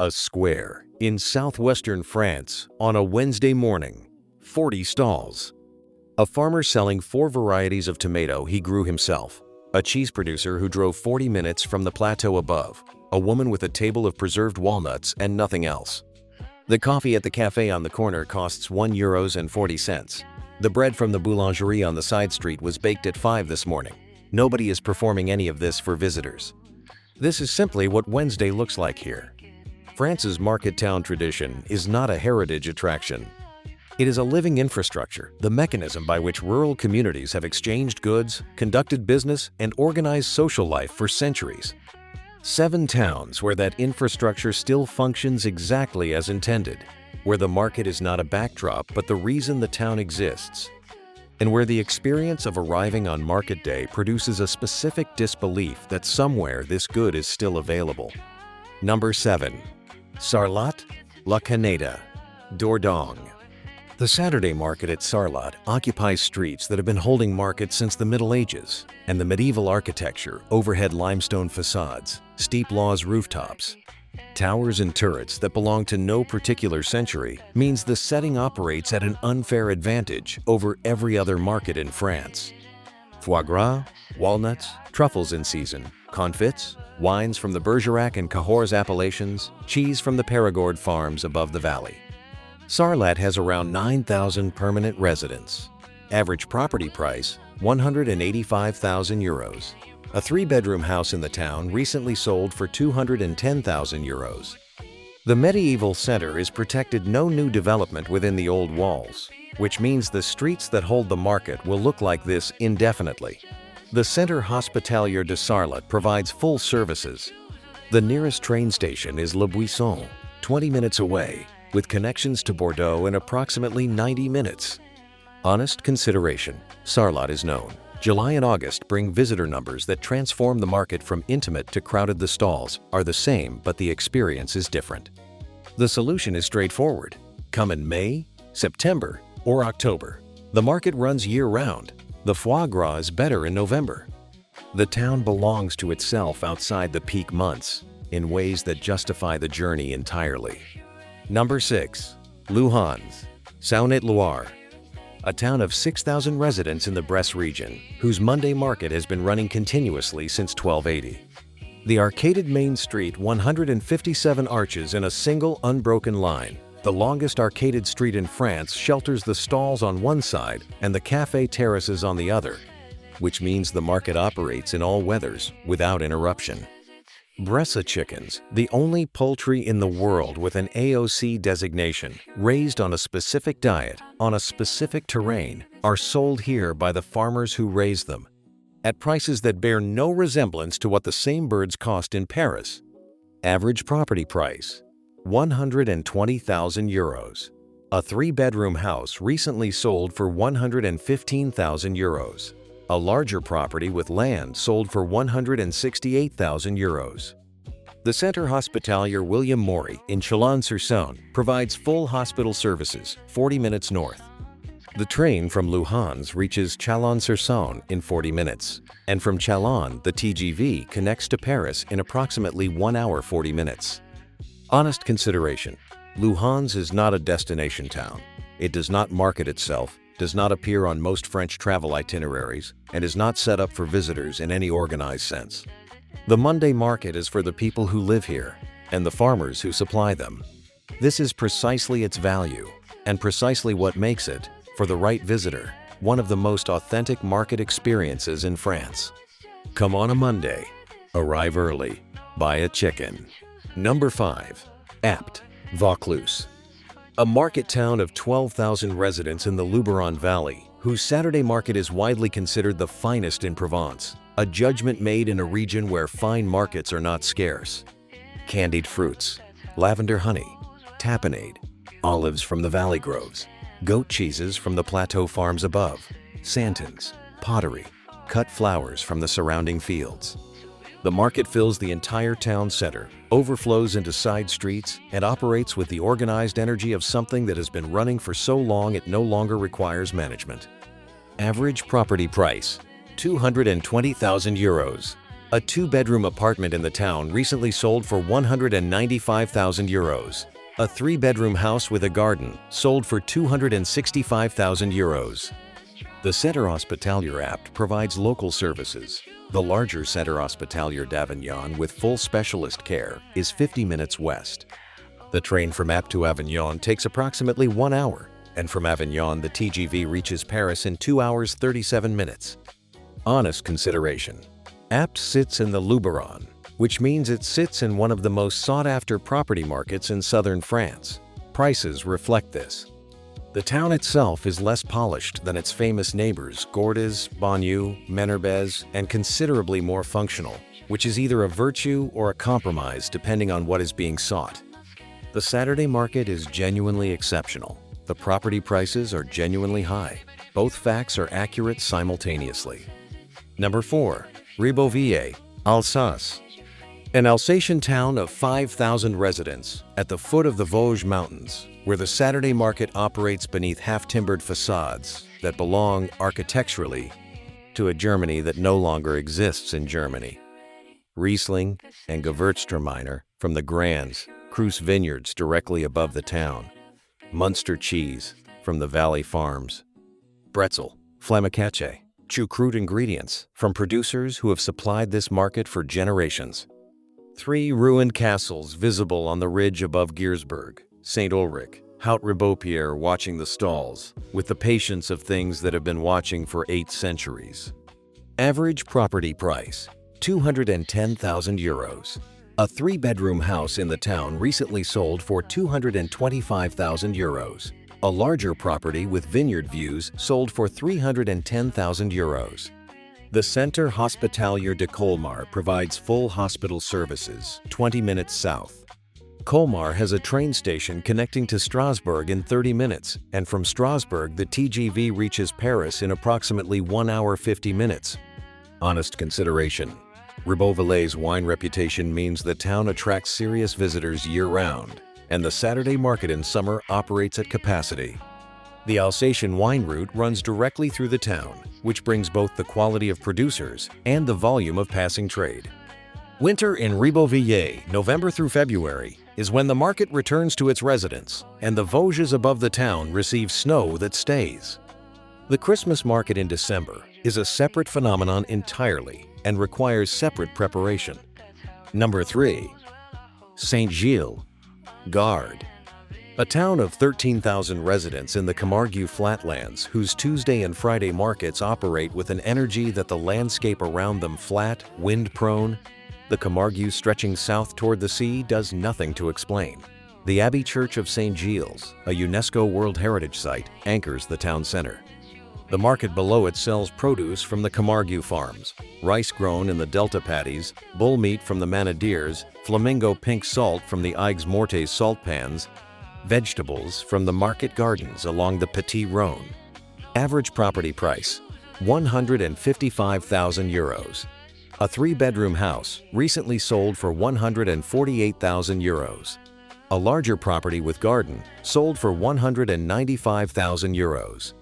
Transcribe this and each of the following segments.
A square in southwestern France on a Wednesday morning. 40 stalls. A farmer selling 4 varieties of tomato he grew himself. A cheese producer who drove 40 minutes from the plateau above. A woman with a table of preserved walnuts and nothing else. The coffee at the cafe on the corner costs €1.40. The bread from the boulangerie on the side street was baked at 5 this morning. Nobody is performing any of this for visitors. This is simply what Wednesday looks like here. France's market town tradition is not a heritage attraction. It is a living infrastructure, the mechanism by which rural communities have exchanged goods, conducted business, and organized social life for centuries. 7 towns where that infrastructure still functions exactly as intended, where the market is not a backdrop but the reason the town exists, and where the experience of arriving on market day produces a specific disbelief that somewhere this good is still available. Number 7. Sarlat, La Caneda, Dordogne. The Saturday market at Sarlat occupies streets that have been holding markets since the Middle Ages, and the medieval architecture, overhead limestone facades, steep laws rooftops, towers and turrets that belong to no particular century means the setting operates at an unfair advantage over every other market in France. Foie gras, walnuts, truffles in season, confits, wines from the Bergerac and Cahors appellations, cheese from the Périgord farms above the valley. Sarlat has around 9,000 permanent residents. Average property price, €185,000. A 3-bedroom house in the town recently sold for €210,000. The medieval center is protected no new development within the old walls, which means the streets that hold the market will look like this indefinitely. The Centre Hospitalier de Sarlat provides full services. The nearest train station is Le Buisson, 20 minutes away, with connections to Bordeaux in approximately 90 minutes. Honest consideration, Sarlat is known. July and August bring visitor numbers that transform the market from intimate to crowded. The stalls are the same, but the experience is different. The solution is straightforward. Come in May, September, or October. The market runs year-round. The foie gras is better in November. The town belongs to itself outside the peak months, in ways that justify the journey entirely. Number 6. Luhans, Saône-et-Loire. A town of 6,000 residents in the Bresse region, whose Monday market has been running continuously since 1280. The arcaded main street, 157 arches in a single unbroken line, the longest arcaded street in France, shelters the stalls on one side and the café terraces on the other, which means the market operates in all weathers without interruption. Bresse chickens, the only poultry in the world with an AOC designation, raised on a specific diet, on a specific terrain, are sold here by the farmers who raise them, at prices that bear no resemblance to what the same birds cost in Paris. Average property price, €120,000. A 3-bedroom house recently sold for €115,000. A larger property with land sold for €168,000. The Centre Hospitalier William Maury in Chalon-sur-Saône provides full hospital services 40 minutes north. The train from Luhans reaches Chalon-sur-Saône in 40 minutes, and from Chalon, the TGV connects to Paris in approximately 1 hour 40 minutes. Honest consideration, Luhans is not a destination town. It does not market itself, does not appear on most French travel itineraries, and is not set up for visitors in any organized sense. The Monday market is for the people who live here, and the farmers who supply them. This is precisely its value, and precisely what makes it, for the right visitor, one of the most authentic market experiences in France. Come on a Monday, arrive early, buy a chicken. Number 5. Apt, Vaucluse. A market town of 12,000 residents in the Luberon Valley, whose Saturday market is widely considered the finest in Provence, a judgment made in a region where fine markets are not scarce. Candied fruits, lavender honey, tapenade, olives from the valley groves, goat cheeses from the plateau farms above, santons, pottery, cut flowers from the surrounding fields. The market fills the entire town center, overflows into side streets, and operates with the organized energy of something that has been running for so long it no longer requires management. Average property price, €220,000. A two-bedroom apartment in the town recently sold for 195,000 euros. A three-bedroom house with a garden sold for 265,000 euros. The Centre Hospitalier app provides local services. The larger Centre Hospitalier d'Avignon with full specialist care is 50 minutes west. The train from Apt to Avignon takes approximately 1 hour, and from Avignon the TGV reaches Paris in 2 hours 37 minutes. Honest consideration. Apt sits in the Luberon, which means it sits in one of the most sought-after property markets in southern France. Prices reflect this. The town itself is less polished than its famous neighbors Gordes, Bonnieu, Menerbez, and considerably more functional, which is either a virtue or a compromise depending on what is being sought. The Saturday market is genuinely exceptional. The property prices are genuinely high. Both facts are accurate simultaneously. Number 4. Ribeauvillé, Alsace. An Alsatian town of 5,000 residents at the foot of the Vosges Mountains, where the Saturday market operates beneath half-timbered facades that belong architecturally to a Germany that no longer exists in Germany. Riesling and Gewürztraminer from the Grands, Cruz vineyards directly above the town. Munster cheese from the Valley Farms. Bretzel, Flammakache, chucrute ingredients from producers who have supplied this market for generations. 3 ruined castles visible on the ridge above Giersberg, St. Ulrich, Haut-Ribeaupierre watching the stalls, with the patience of things that have been watching for 8 centuries. Average property price, 210,000 euros. A 3-bedroom house in the town recently sold for 225,000 euros. A larger property with vineyard views sold for 310,000 euros. The Centre Hospitalier de Colmar provides full hospital services, 20 minutes south. Colmar has a train station connecting to Strasbourg in 30 minutes, and from Strasbourg the TGV reaches Paris in approximately 1 hour 50 minutes. Honest consideration. Ribeauvillés' wine reputation means the town attracts serious visitors year-round, and the Saturday market in summer operates at capacity. The Alsatian wine route runs directly through the town, which brings both the quality of producers and the volume of passing trade. Winter in Ribeauvillé, November through February, is when the market returns to its residents and the Vosges above the town receive snow that stays. The Christmas market in December is a separate phenomenon entirely and requires separate preparation. Number 3. Saint-Gilles, Gard. A town of 13,000 residents in the Camargue flatlands whose Tuesday and Friday markets operate with an energy that the landscape around them flat, wind-prone. The Camargue stretching south toward the sea does nothing to explain. The Abbey Church of St. Gilles, a UNESCO World Heritage Site, anchors the town center. The market below it sells produce from the Camargue farms, rice grown in the Delta paddies, bull meat from the Manadiers, flamingo pink salt from the Aigues Mortes salt pans, vegetables from the market gardens along the Petit Rhône. Average property price, 155,000 euros. A 3-bedroom house recently sold for 148,000 euros. A larger property with garden sold for 195,000 euros.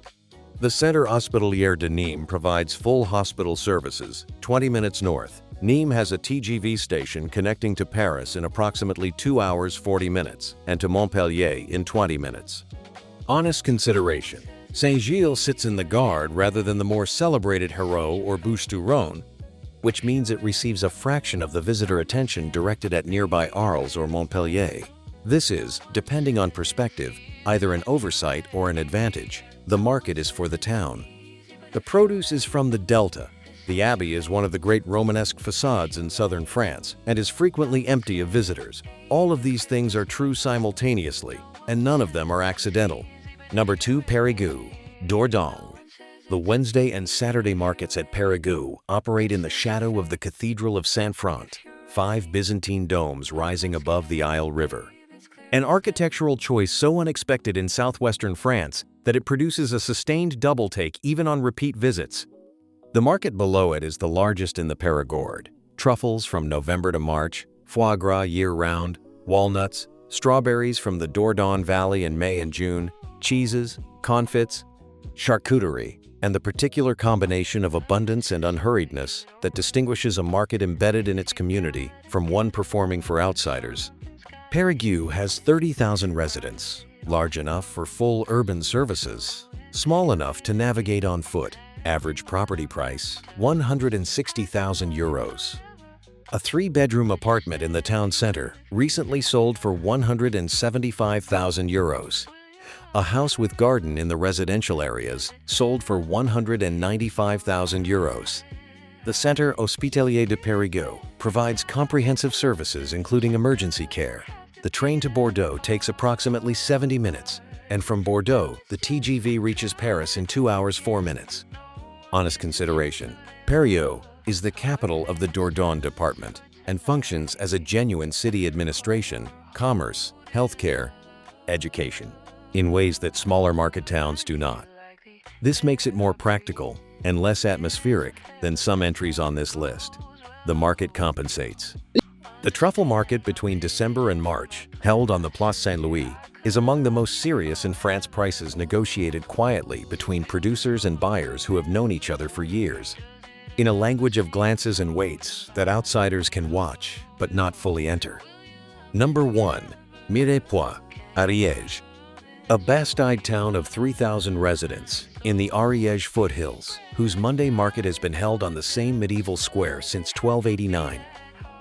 The Centre Hospitalier de Nîmes provides full hospital services, 20 minutes north. Nîmes has a TGV station connecting to Paris in approximately 2 hours 40 minutes and to Montpellier in 20 minutes. Honest consideration. Saint-Gilles sits in the Gard rather than the more celebrated Hérault or Bouches-du-Rhône, which means it receives a fraction of the visitor attention directed at nearby Arles or Montpellier. This is, depending on perspective, either an oversight or an advantage. The market is for the town. The produce is from the Delta. The Abbey is one of the great Romanesque facades in southern France and is frequently empty of visitors. All of these things are true simultaneously, and none of them are accidental. Number 2. Périgueux, Dordogne. The Wednesday and Saturday markets at Périgueux operate in the shadow of the Cathedral of Saint-Front, 5 Byzantine domes rising above the Isle River. An architectural choice so unexpected in southwestern France that it produces a sustained double take even on repeat visits. The market below it is the largest in the Périgord. Truffles from November to March, foie gras year-round, walnuts, strawberries from the Dordogne Valley in May and June, cheeses, confits. charcuterie, and the particular combination of abundance and unhurriedness that distinguishes a market embedded in its community from one performing for outsiders. Ariège has 30,000 residents, large enough for full urban services, small enough to navigate on foot. Average property price, 160,000 euros. A 3-bedroom apartment in the town center recently sold for 175,000 euros. A house with garden in the residential areas sold for 195,000 euros. The Centre Hospitalier de Ariège provides comprehensive services including emergency care. The train to Bordeaux takes approximately 70 minutes, and from Bordeaux, the TGV reaches Paris in 2 hours 4 minutes. Honest consideration. Ariège is the capital of the Dordogne department and functions as a genuine city administration, commerce, healthcare, education, in ways that smaller market towns do not. This makes it more practical and less atmospheric than some entries on this list. The market compensates. The truffle market between December and March, held on the Place Saint-Louis, is among the most serious in France. Prices negotiated quietly between producers and buyers who have known each other for years, in a language of glances and waits that outsiders can watch but not fully enter. Number 1. Mirepoix, Ariège. A Bastide town of 3,000 residents in the Ariège foothills, whose Monday market has been held on the same medieval square since 1289.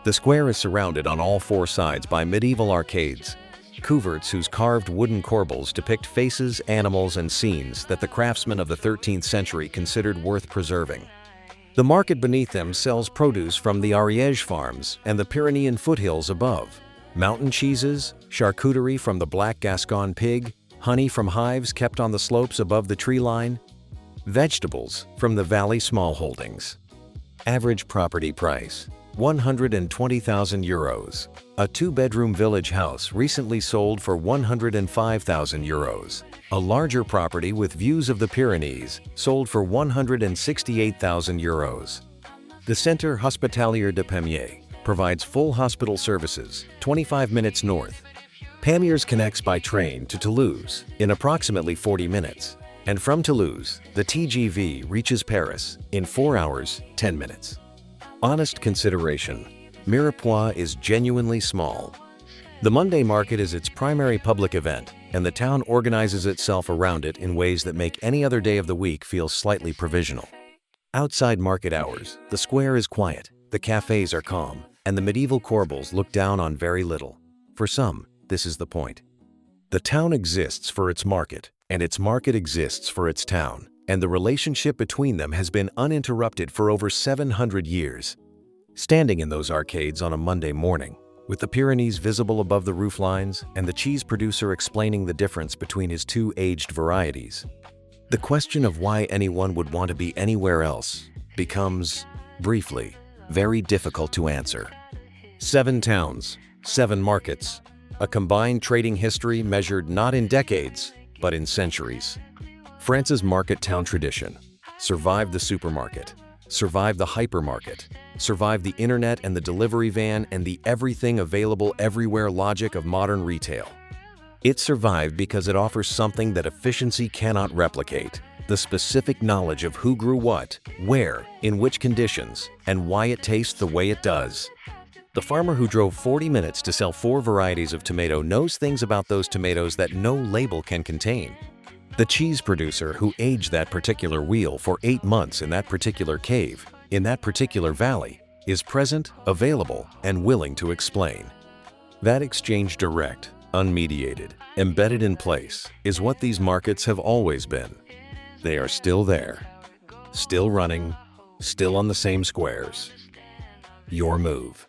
The square is surrounded on all 4 sides by medieval arcades, couverts whose carved wooden corbels depict faces, animals, and scenes that the craftsmen of the 13th century considered worth preserving. The market beneath them sells produce from the Ariège farms and the Pyrenean foothills above, mountain cheeses, charcuterie from the black Gascon pig, honey from hives kept on the slopes above the tree line, vegetables from the valley smallholdings. Average property price, 120,000 euros. A 2-bedroom village house recently sold for 105,000 euros. A larger property with views of the Pyrenees sold for 168,000 euros. The Centre Hospitalier de Pamiers provides full hospital services 25 minutes north. Pamiers connects by train to Toulouse in approximately 40 minutes, and from Toulouse, the TGV reaches Paris in 4 hours 10 minutes. Honest consideration. Mirepoix is genuinely small. The Monday market is its primary public event, and the town organizes itself around it in ways that make any other day of the week feel slightly provisional. Outside market hours, the square is quiet, the cafes are calm, and the medieval corbels look down on very little. For some, this is the point. The town exists for its market, and its market exists for its town, and the relationship between them has been uninterrupted for over 700 years. Standing in those arcades on a Monday morning, with the Pyrenees visible above the rooflines and the cheese producer explaining the difference between his 2 aged varieties, the question of why anyone would want to be anywhere else becomes, briefly, very difficult to answer. 7 towns, 7 markets, a combined trading history measured not in decades, but in centuries. France's market town tradition survived the supermarket, survived the hypermarket, survived the internet and the delivery van and the everything available everywhere logic of modern retail. It survived because it offers something that efficiency cannot replicate: the specific knowledge of who grew what, where, in which conditions, and why it tastes the way it does. The farmer who drove 40 minutes to sell 4 varieties of tomato knows things about those tomatoes that no label can contain. The cheese producer who aged that particular wheel for 8 months in that particular cave, in that particular valley, is present, available, and willing to explain. That exchange, direct, unmediated, embedded in place, is what these markets have always been. They are still there, still running, still on the same squares. Your move.